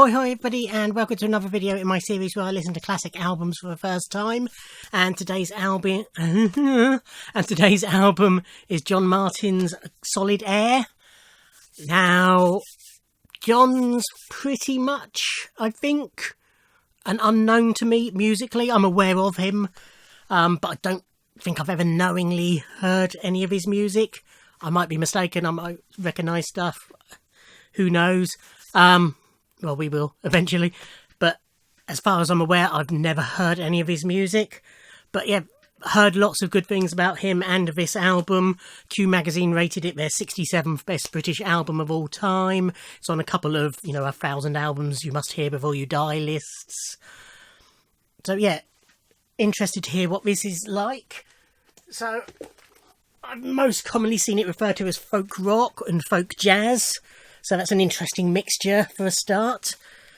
Ahoy hoy everybody, and welcome to another video in my series where I listen to classic albums for the first time. And today's album is John Martyn's Solid Air. Now, John's pretty much, I think, an unknown to me musically. I'm aware of him, but I don't think I've ever knowingly heard any of his music. I might be mistaken, I might recognise stuff, who knows. Well, we will eventually, but as far as I'm aware, I've never heard any of his music. But yeah, heard lots of good things about him and this album. Q magazine rated it their 67th best British album of all time. It's on a couple of, 1,000 albums you must hear before you die lists. So yeah, interested to hear what this is like. So I've most commonly seen it referred to as folk rock and folk jazz. So that's an interesting mixture for a start.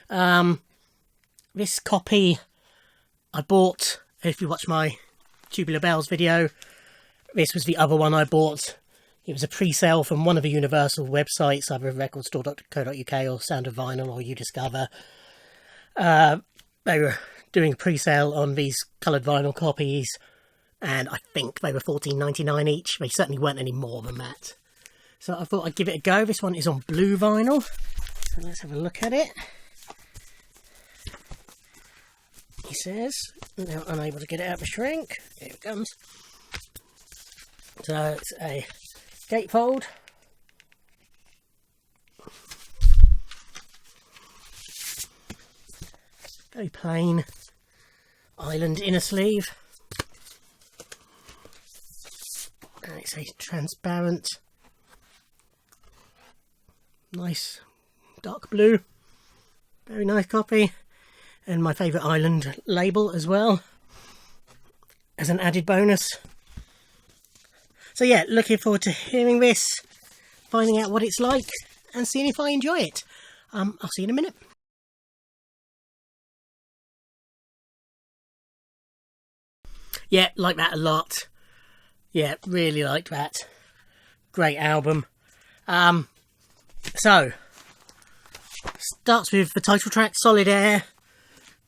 This copy I bought, if you watch my Tubular Bells video, this was the other one I bought. It was a pre-sale from one of the Universal websites, either recordstore.co.uk or Sound of Vinyl or UDiscover. They were doing a pre-sale on these coloured vinyl copies, and I think they were $14.99 each. They certainly weren't any more than that. So I thought I'd give it a go. This one is on blue vinyl. So let's have a look at it. He says, now unable to get it out of the shrink. Here it comes. So it's a gatefold. Very plain island inner sleeve. And it's a transparent, nice dark blue, very nice copy, and my favourite island label as well as an added bonus. So yeah, looking forward to hearing this, finding out what it's like and seeing if I enjoy it. I'll see you in a minute. Yeah, like that a lot. Yeah, really like that. Great album. So, starts with the title track, Solid Air,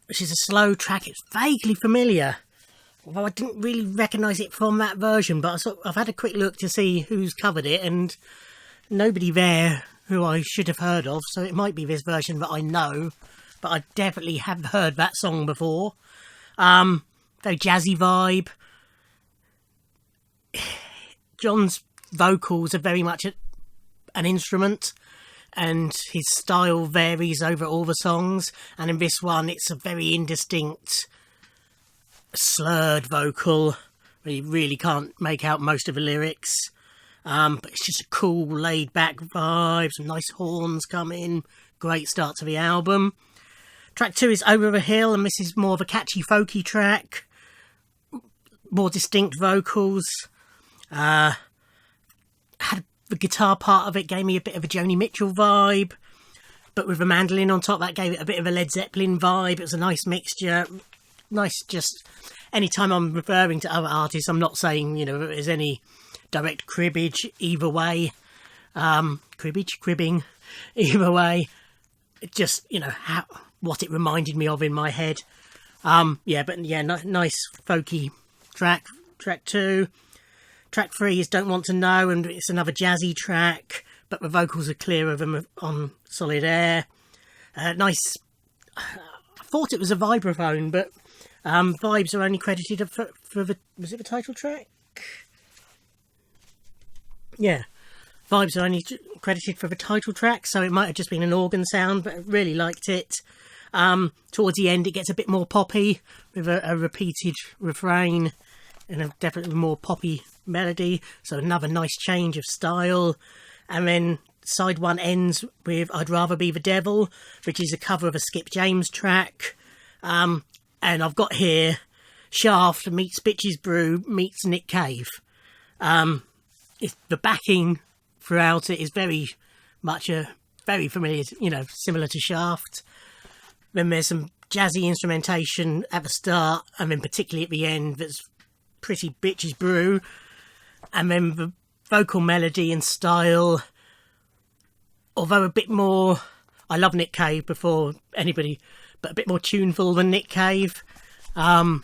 which is a slow track. It's vaguely familiar, although I didn't really recognise it from that version, but I've had a quick look to see who's covered it, and nobody there who I should have heard of, so it might be this version that I know, but I definitely have heard that song before. Very jazzy vibe. John's vocals are very much an instrument, and his style varies over all the songs, and in this one it's a very indistinct slurred vocal where you really can't make out most of the lyrics, but it's just a cool laid back vibe, some nice horns come in, great start to the album. Track 2 is Over the Hill, and this is more of a catchy folky track, more distinct vocals. The guitar part of it gave me a bit of a Joni Mitchell vibe, but with the mandolin on top, that gave it a bit of a Led Zeppelin vibe. It was a nice mixture. Nice, just anytime I'm referring to other artists, I'm not saying, there's any direct cribbage either way. Cribbing either way. Just, what it reminded me of in my head. Nice folky track. Track 2. Track 3 is Don't Want to Know, and it's another jazzy track, but the vocals are clearer than on Solid Air. Nice. I thought it was a vibraphone, but vibes are only credited for the... Was it the title track? Yeah. Vibes are only credited for the title track, so it might have just been an organ sound, but I really liked it. Towards the end, it gets a bit more poppy, with a repeated refrain and a definitely more poppy melody, so another nice change of style. And then side 1 ends with I'd Rather Be the Devil, which is a cover of a Skip James track. And I've got here Shaft meets Bitches Brew meets Nick Cave. The backing throughout it is very much very familiar, similar to Shaft. Then there's some jazzy instrumentation at the start, and then particularly at the end that's pretty Bitches Brew. And then the vocal melody and style, although a bit more, I love Nick Cave before anybody, but a bit more tuneful than Nick Cave. But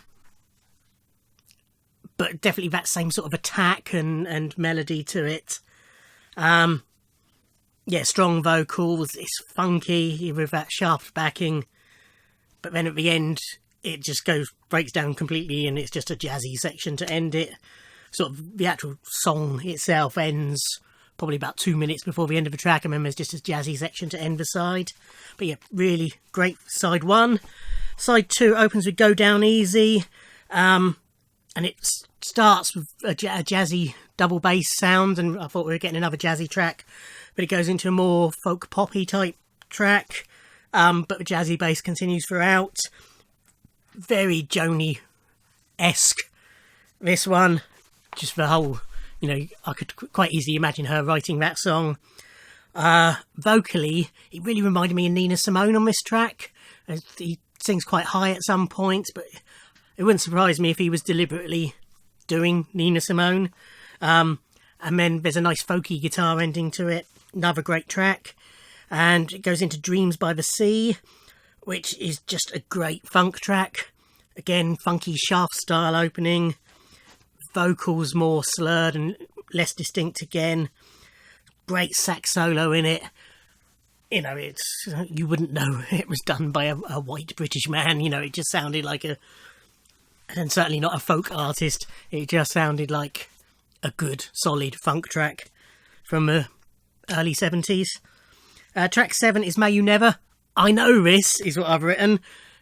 definitely that same sort of attack and melody to it. Yeah, strong vocals, it's funky with that sharp backing, but then at the end it just breaks down completely and it's just a jazzy section to end it. Sort of the actual song itself ends probably about 2 minutes before the end of the track, and then there's just a jazzy section to end the side. But yeah, really great side 1. Side 2 opens with Go Down Easy, and it starts with a jazzy double bass sound, and I thought we were getting another jazzy track, but it goes into a more folk poppy type track, but the jazzy bass continues throughout. Very Joni-esque, this one. Just the whole, I could quite easily imagine her writing that song. Vocally, it really reminded me of Nina Simone on this track. He sings quite high at some points, but it wouldn't surprise me if he was deliberately doing Nina Simone. And then there's a nice folky guitar ending to it. Another great track. And it goes into Dreams by the Sea, which is just a great funk track. Again, funky shaft style opening. Vocals more slurred and less distinct again. Great sax solo in it. You wouldn't know it was done by a white British man. It just sounded like and certainly not a folk artist. It just sounded like a good, solid funk track from the early 70s. Track 7 is May You Never. I know this is what I've written.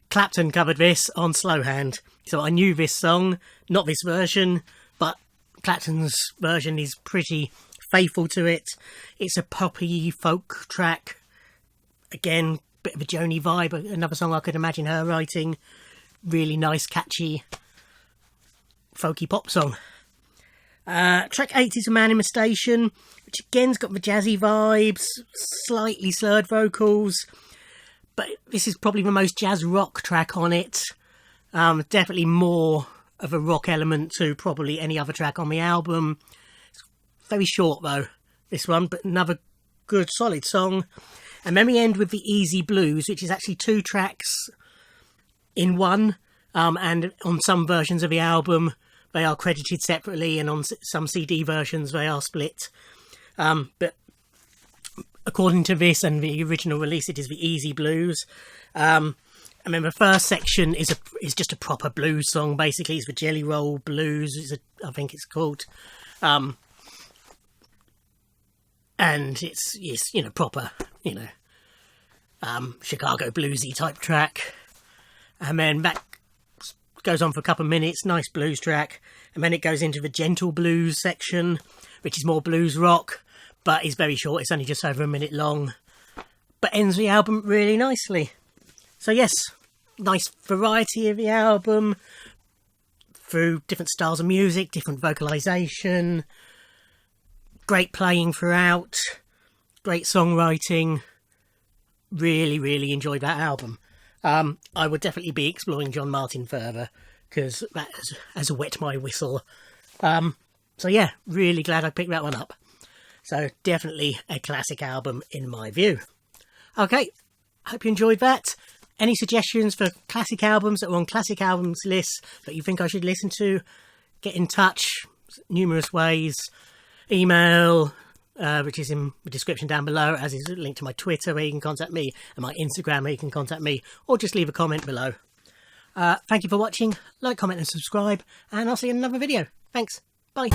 Clapton covered this on Slow Hand. So I knew this song, not this version, but Clapton's version is pretty faithful to it. It's a poppy folk track. Again, bit of a Joni vibe, another song I could imagine her writing. Really nice, catchy, folky pop song. Track 8 is A Man in the Station, which again's got the jazzy vibes, slightly slurred vocals, but this is probably the most jazz rock track on it. Definitely more of a rock element to probably any other track on the album. It's very short though, this one, but another good solid song. And then we end with the Easy Blues, which is actually 2 tracks in one, and on some versions of the album they are credited separately, and on some CD versions they are split. But according to this and the original release, it is the Easy Blues. And then the first section is just a proper blues song. Basically, it's the Jelly Roll Blues, I think it's called. And it's proper, Chicago bluesy type track. And then that goes on for a couple of minutes, nice blues track. And then it goes into the gentle blues section, which is more blues rock, but is very short. It's only just over a minute long, but ends the album really nicely. So yes, nice variety of the album through different styles of music, different vocalization, great playing throughout, great songwriting. Really, really enjoyed that album. I would definitely be exploring John Martyn further, because that has wet my whistle. So yeah, really glad I picked that one up. So definitely a classic album in my view. Okay, hope you enjoyed that. Any suggestions for classic albums that are on classic albums lists that you think I should listen to? Get in touch. Numerous ways. Email, which is in the description down below, as is a link to my Twitter where you can contact me, and my Instagram where you can contact me, or just leave a comment below. Thank you for watching. Like, comment and subscribe, and I'll see you in another video. Thanks. Bye.